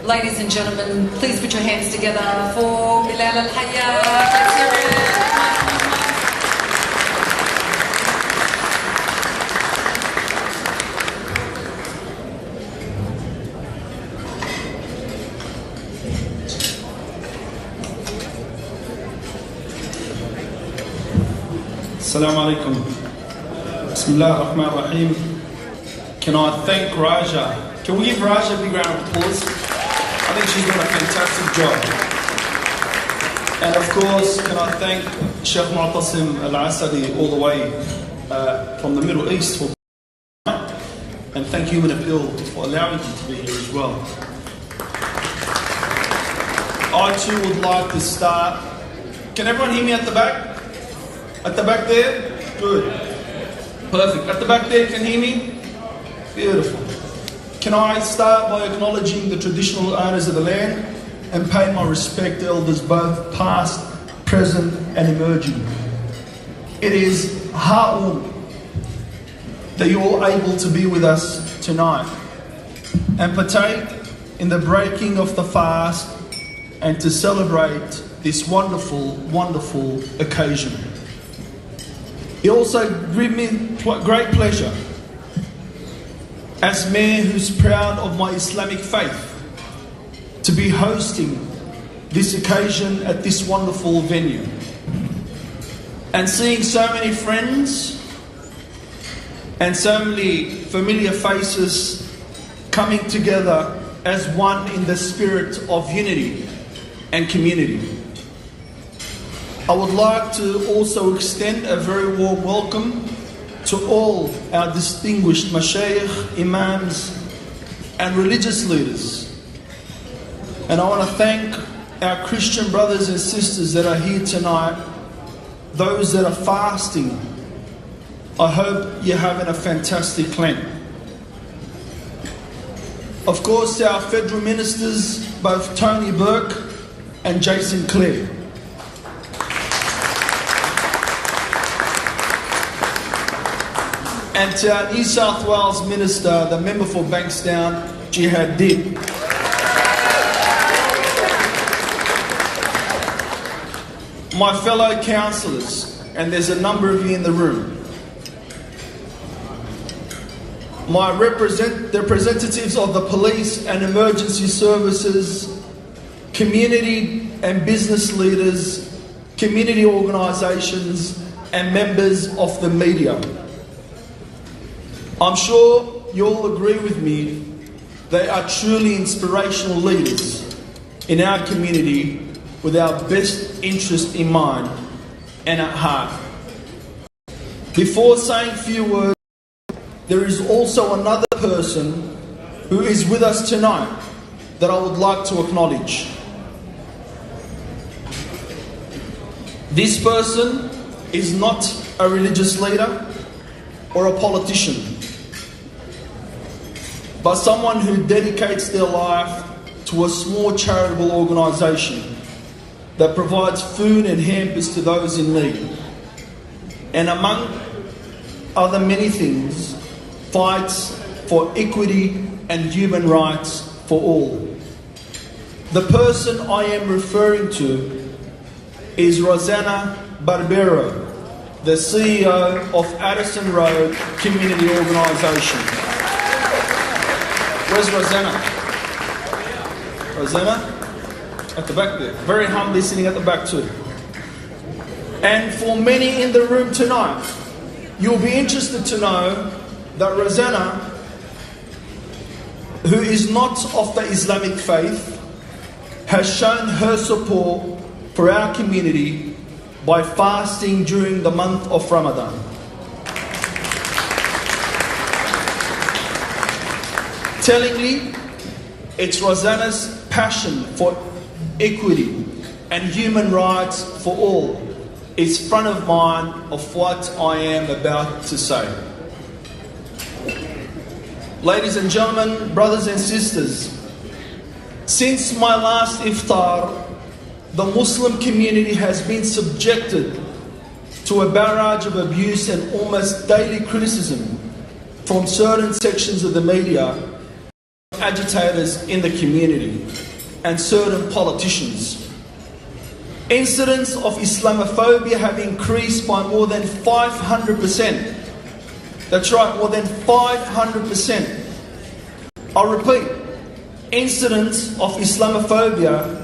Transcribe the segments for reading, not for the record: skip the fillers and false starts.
Ladies and gentlemen, please put your hands together for Bilal Al-Hayat. Let's hear it. Assalamu alaikum. Bismillah ar-Rahman ar-Rahim. Can I thank Raja? Can we give Raja a big round of applause? I think she's done a fantastic job. And of course, can I thank Sheikh Mu'tasim Al-Asadi all the way from the Middle East for and thank Human Appeal for allowing him to be here as well. I too would like to start. Can everyone hear me at the back? At the back there? Good. Perfect. At the back there, can you hear me? Beautiful. Can I start by acknowledging the traditional owners of the land and pay my respect to elders both past, present and emerging. It is heartwarming that you're all able to be with us tonight and partake in the breaking of the fast and to celebrate this wonderful, wonderful occasion. It also gives me great pleasure as Mayor who's proud of my Islamic faith to be hosting this occasion at this wonderful venue. And seeing so many friends and so many familiar faces coming together as one in the spirit of unity and community. I would like to also extend a very warm welcome to all our distinguished mashayikh, imams and religious leaders. And I want to thank our Christian brothers and sisters that are here tonight, those that are fasting. I hope you're having a fantastic Lent. Of course, our federal ministers, both Tony Burke and Jason Clare. And to our New South Wales Minister, the member for Bankstown, Jihad Dib. My fellow councillors, and there's a number of you in the room. My representatives of the police and emergency services, community and business leaders, community organisations, and members of the media. I'm sure you all agree with me, they are truly inspirational leaders in our community with our best interest in mind and at heart. Before saying a few words, there is also another person who is with us tonight that I would like to acknowledge. This person is not a religious leader or a politician, but someone who dedicates their life to a small charitable organisation that provides food and hampers to those in need, and among other many things, fights for equity and human rights for all. The person I am referring to is Rosanna Barbero, the CEO of Addison Road Community Organisation. Where's Rosanna? Rosanna? At the back there. Very humbly sitting at the back too. And for many in the room tonight, you'll be interested to know that Rosanna, who is not of the Islamic faith, has shown her support for our community by fasting during the month of Ramadan. Tellingly, it's Rosanna's passion for equity and human rights for all is front of mind of what I am about to say. Ladies and gentlemen, brothers and sisters, since my last iftar, the Muslim community has been subjected to a barrage of abuse and almost daily criticism from certain sections of the media agitators in the community and certain politicians. Incidents of Islamophobia have increased by more than 500%. That's right, more than 500%. I'll repeat, incidents of Islamophobia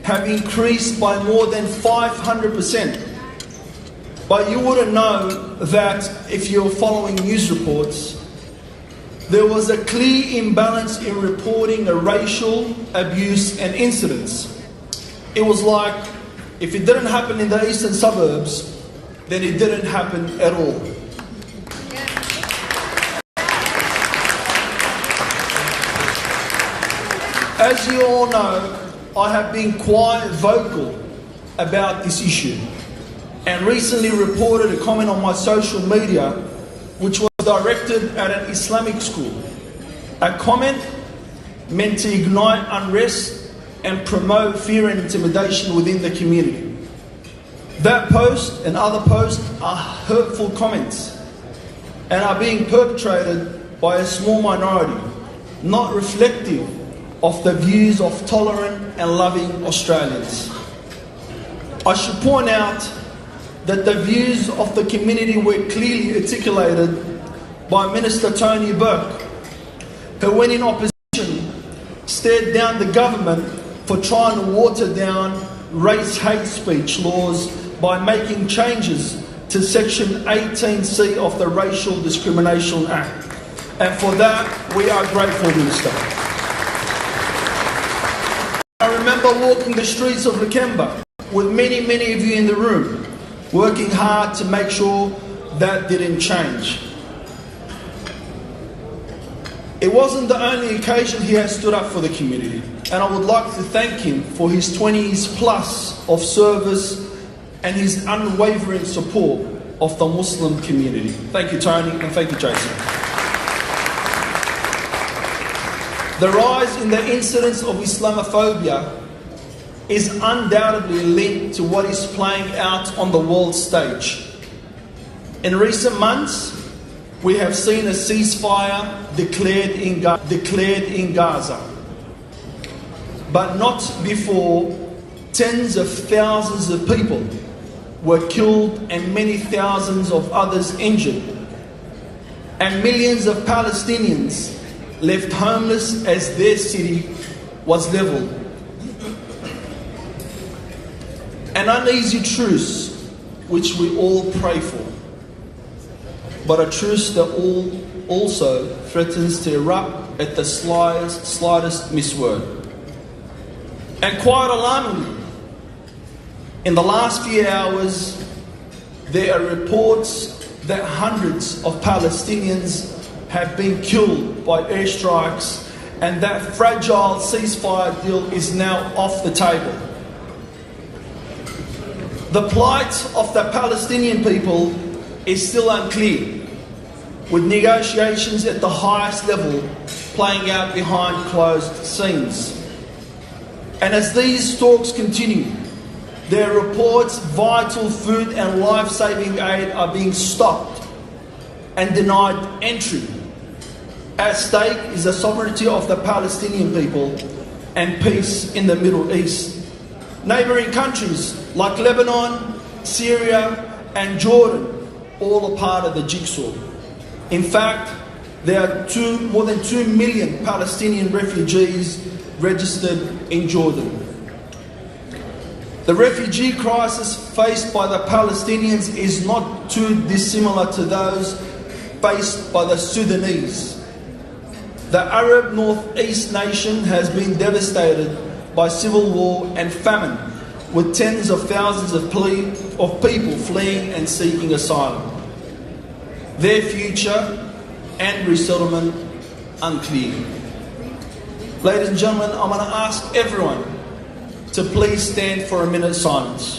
have increased by more than 500%. But you wouldn't know that if you're following news reports. There was a clear imbalance in reporting the racial abuse and incidents. It was like, if it didn't happen in the eastern suburbs, then it didn't happen at all. As you all know, I have been quite vocal about this issue and recently reported a comment on my social media which was directed at an Islamic school. A comment meant to ignite unrest and promote fear and intimidation within the community. That post and other posts are hurtful comments and are being perpetrated by a small minority, not reflective of the views of tolerant and loving Australians. I should point out that the views of the community were clearly articulated by Minister Tony Burke, who, when in opposition, stared down the government for trying to water down race hate speech laws by making changes to Section 18C of the Racial Discrimination Act. And for that, we are grateful, Minister. I remember walking the streets of Lakemba with many of you in the room, working hard to make sure that didn't change. It wasn't the only occasion he has stood up for the community, and I would like to thank him for his 20s plus of service and his unwavering support of the Muslim community. Thank you, Tony, and thank you, Jason. The rise in the incidence of Islamophobia is undoubtedly linked to what is playing out on the world stage. In recent months, we have seen a ceasefire declared in Gaza, but not before tens of thousands of people were killed and many thousands of others injured, and millions of Palestinians left homeless as their city was leveled. An uneasy truce which we all pray for, but a truce that also threatens to erupt at the slightest misword. And quite alarmingly, in the last few hours, there are reports that hundreds of Palestinians have been killed by airstrikes, and that fragile ceasefire deal is now off the table. The plight of the Palestinian people is still unclear, with negotiations at the highest level playing out behind closed scenes. And as these talks continue, there are reports vital food and life-saving aid are being stopped and denied entry. At stake is the sovereignty of the Palestinian people and peace in the Middle East. Neighbouring countries like Lebanon, Syria and Jordan all are part of the jigsaw. In fact, there are more than 2 million Palestinian refugees registered in Jordan. The refugee crisis faced by the Palestinians is not too dissimilar to those faced by the Sudanese. The Arab Northeast nation has been devastated by civil war and famine, with tens of thousands of people fleeing and seeking asylum. Their future and resettlement unclear. Ladies and gentlemen, I'm going to ask everyone to please stand for a minute of silence.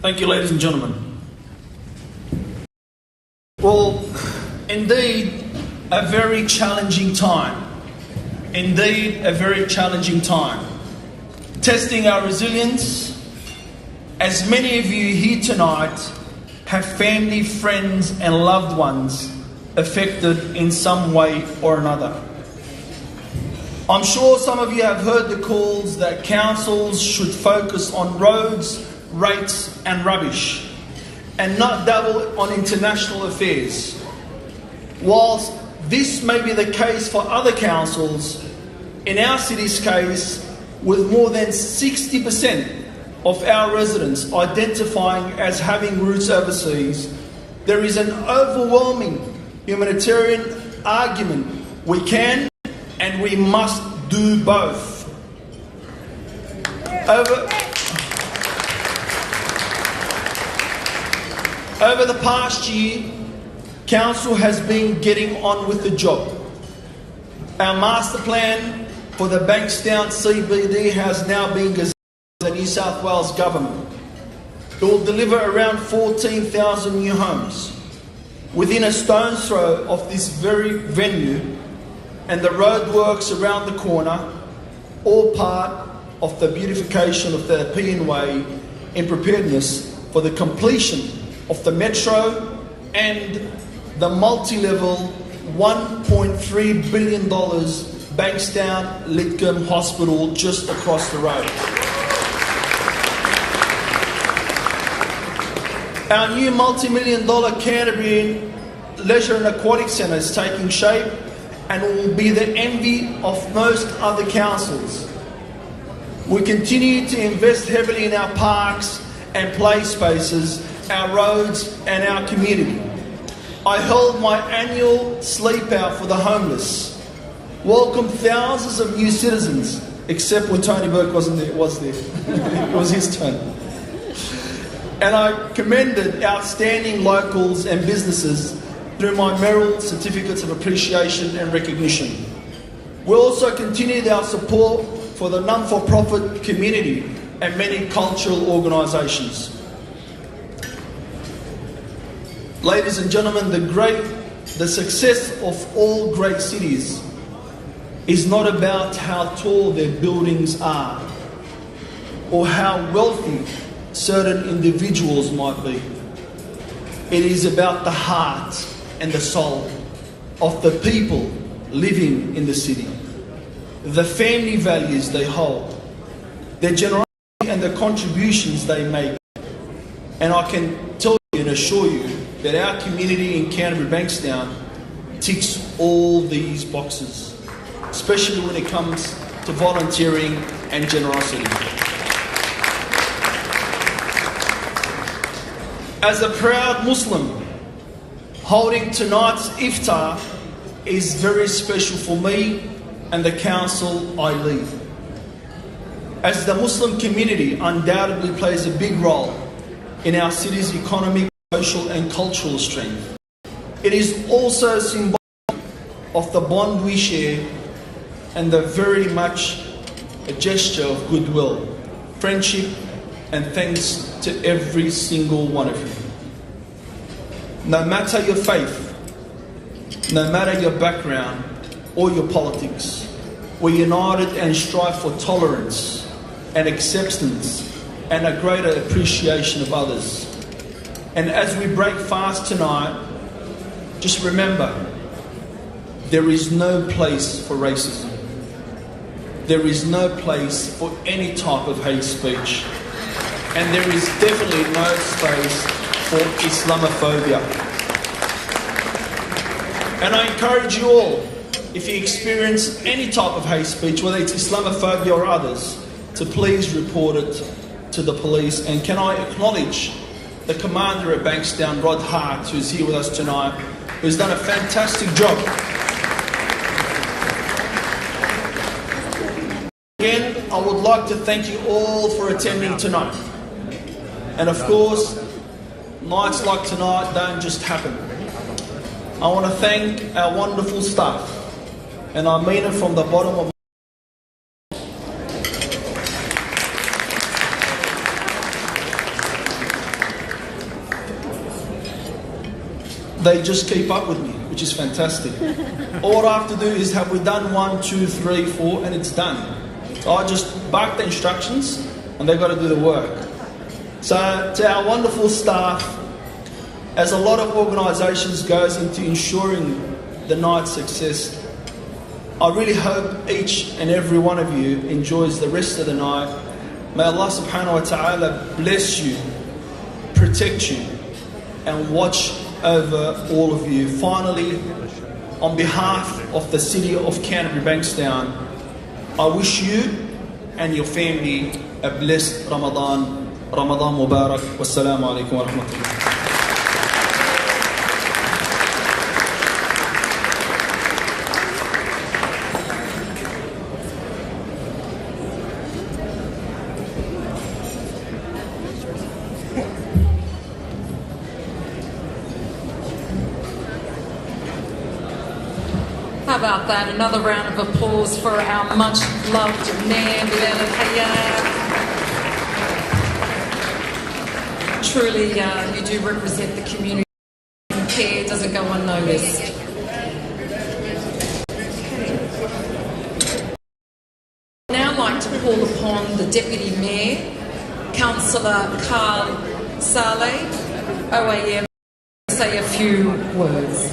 Thank you, ladies and gentlemen. Well, indeed, a very challenging time. Indeed, a very challenging time. Testing our resilience. As many of you here tonight have family, friends and loved ones affected in some way or another. I'm sure some of you have heard the calls that councils should focus on roads, rates and rubbish and not dabble on international affairs. Whilst this may be the case for other councils, in our city's case, with more than 60% of our residents identifying as having roots overseas, there is an overwhelming humanitarian argument we can and we must do both. Over the past year, Council has been getting on with the job. Our master plan for the Bankstown CBD has now been gazetted by the New South Wales Government. It will deliver around 14,000 new homes within a stone's throw of this very venue, and the roadworks around the corner, all part of the beautification of the Nepean Way in preparedness for the completion of the metro and the multi-level $1.3 billion Bankstown Lidcombe Hospital just across the road. Our new multi-million-dollar Canterbury Leisure and Aquatic Centre is taking shape and will be the envy of most other councils. We continue to invest heavily in our parks and play spaces, our roads and our community. I held my annual sleep out for the homeless, welcomed thousands of new citizens, except when Tony Burke wasn't there, was there. It was his turn. And I commended outstanding locals and businesses through my Mayoral Certificates of Appreciation and Recognition. We also continued our support for the non-for-profit community and many cultural organisations. Ladies and gentlemen, the success of all great cities is not about how tall their buildings are or how wealthy certain individuals might be. It is about the heart and the soul of the people living in the city, the family values they hold, their generosity and the contributions they make. And I can tell you and assure you that our community in Canterbury Bankstown ticks all these boxes, especially when it comes to volunteering and generosity. As a proud Muslim, holding tonight's Iftar is very special for me and the council I lead, as the Muslim community undoubtedly plays a big role in our city's economic, social and cultural strength. It is also symbolic of the bond we share and the very much a gesture of goodwill, friendship and thanks to every single one of you. No matter your faith, no matter your background or your politics, we're united and strive for tolerance and acceptance and a greater appreciation of others. And as we break fast tonight, just remember, there is no place for racism. There is no place for any type of hate speech. And there is definitely no space for Islamophobia. And I encourage you all, if you experience any type of hate speech, whether it's Islamophobia or others, to please report it to the police. And can I acknowledge the commander at Bankstown, Rod Hart, who's here with us tonight, who's done a fantastic job. Again, I would like to thank you all for attending tonight. And of course, nights like tonight don't just happen. I want to thank our wonderful staff, and I mean it from the bottom of they just keep up with me, which is fantastic. All I have to do is have we done 1, 2, 3, 4, and it's done. So I just bark the instructions, and they've got to do the work. So to our wonderful staff, as a lot of organisations goes into ensuring the night's success, I really hope each and every one of you enjoys the rest of the night. May Allah subhanahu wa ta'ala bless you, protect you, and watch over all of you. Finally, on behalf of the city of Canterbury Bankstown, I wish you and your family a blessed Ramadan. Ramadan Mubarak. Wassalamu alaikum wa rahmatullah. How about that? Another round of applause for our much loved Mayor Bilal Al-Hayya. Truly, you do represent the community. Care doesn't go unnoticed. I'd now like to call upon the Deputy Mayor, Councillor Carl Saleh, OAM, to say a few words.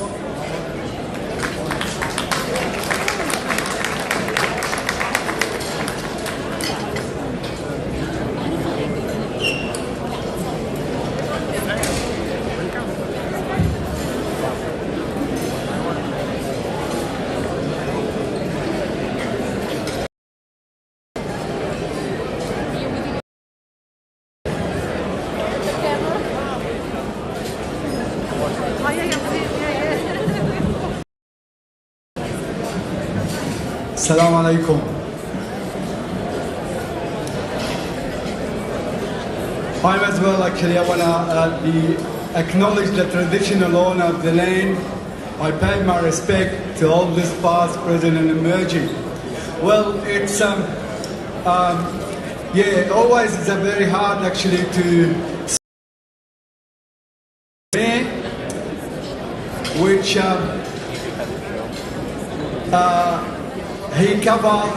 Assalamu alaikum. I as well actually I want to acknowledge the traditional owner of the land. I pay my respect to all this past, present and emerging. Well, it's always it's a very hard actually to which he covered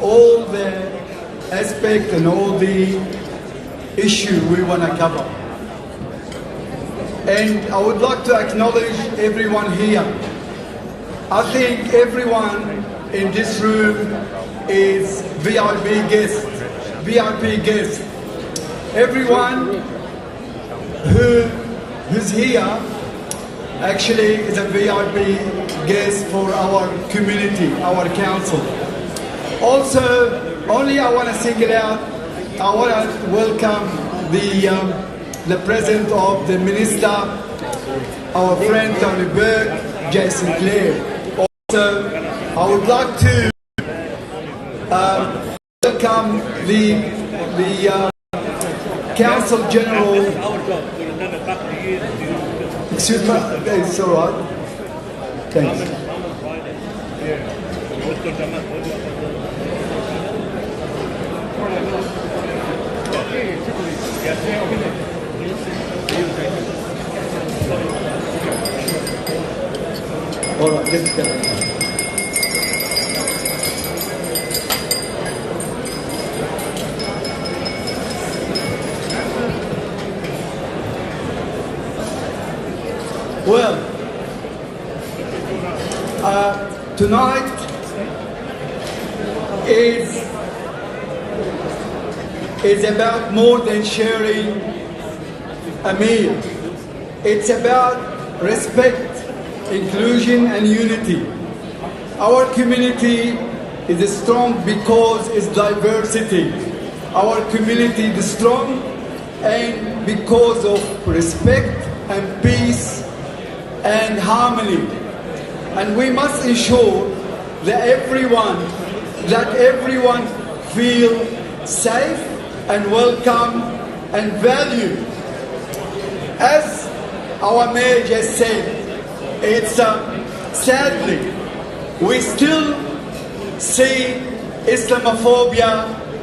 all the aspects and all the issues we want to cover. And I would like to acknowledge everyone here. I think everyone in this room is VIP guest. Everyone who's here actually is a VIP guest for our community, our council. Also, only I want to single out, I want to welcome the president of the minister, our friend Tony Burke, Jason Clare. Also, I would like to welcome the council general. Excuse me, it's all right. Thanks. All right, let's go. Well, tonight is about more than sharing a meal. It's about respect, inclusion and unity. Our community is strong because it's diversity. Our community is strong and because of respect and peace and harmony. And we must ensure that everyone feel safe and welcome and valued. As our mayor just said, it's sadly we still see Islamophobia,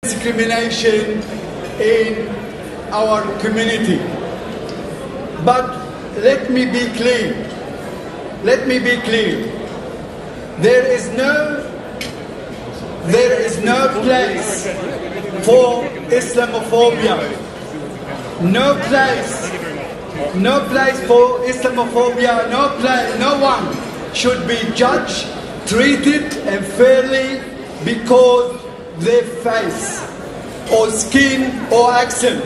discrimination in our community. But let me be clear. Let me be clear. There is no place for Islamophobia. No place for Islamophobia. No one should be judged, treated unfairly because their face or skin or accent.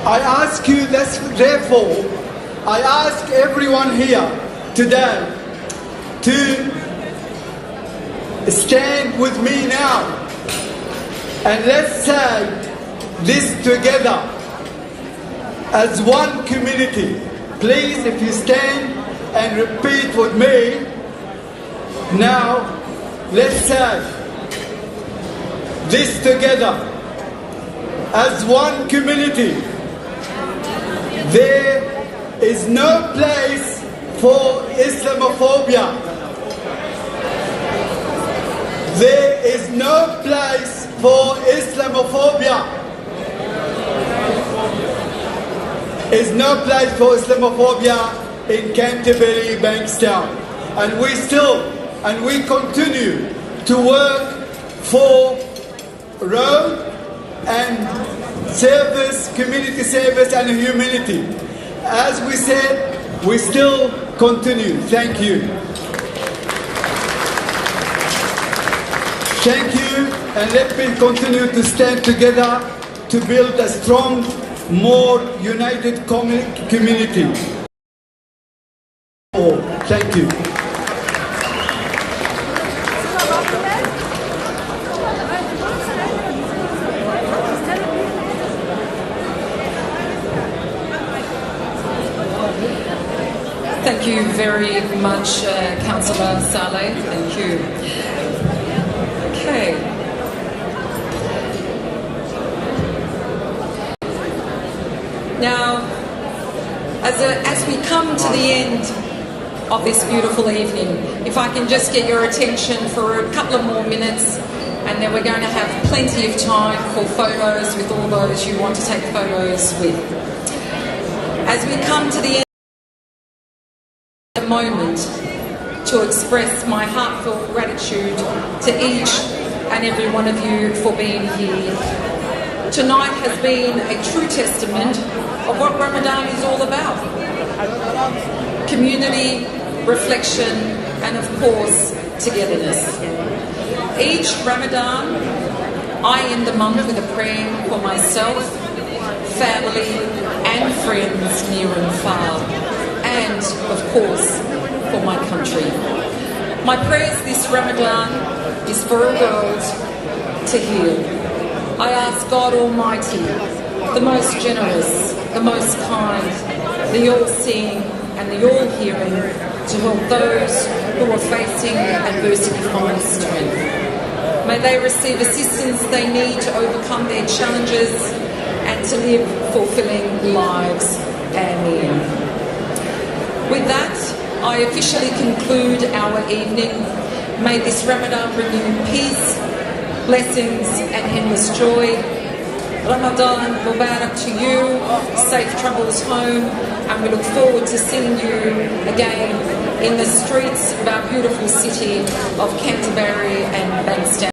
I ask you this, therefore, I ask everyone here today to stand with me now and let's say this together as one community. Please, if you stand and repeat with me now, let's say this together as one community. There is no place for Islamophobia. There is no place for Islamophobia. There is no place for Islamophobia in Canterbury Bankstown. And we continue to work for road and service, community service and humanity. As we said, we still continue. Thank you. Thank you, and let me continue to stand together to build a strong, more united community. Oh, thank you. Thank you very much, Councillor Saleh. Thank you. Okay. Now, as we come to the end of this beautiful evening, if I can just get your attention for a couple of more minutes, and then we're going to have plenty of time for photos with all those you want to take photos with. As we come to the end, moment to express my heartfelt gratitude to each and every one of you for being here. Tonight has been a true testament of what Ramadan is all about. Community, reflection, and of course, togetherness. Each Ramadan, I end the month with a prayer for myself, family, and friends near and far. And, of course, for my country. My prayers this Ramadan is for a world to heal. I ask God Almighty, the most generous, the most kind, the all-seeing and the all-hearing, to help those who are facing adversity find strength. May they receive assistance they need to overcome their challenges and to live fulfilling lives. Amen. With that, I officially conclude our evening. May this Ramadan bring you peace, blessings and endless joy. Ramadan Mubarak to you, safe travels home, and we look forward to seeing you again in the streets of our beautiful city of Canterbury and Bankstown.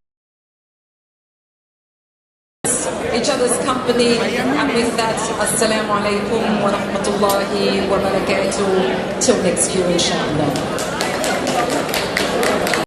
Each other's company, and with that, Assalamu alaikum wa rahmatullahi wa barakatuh. Till next year, inshallah.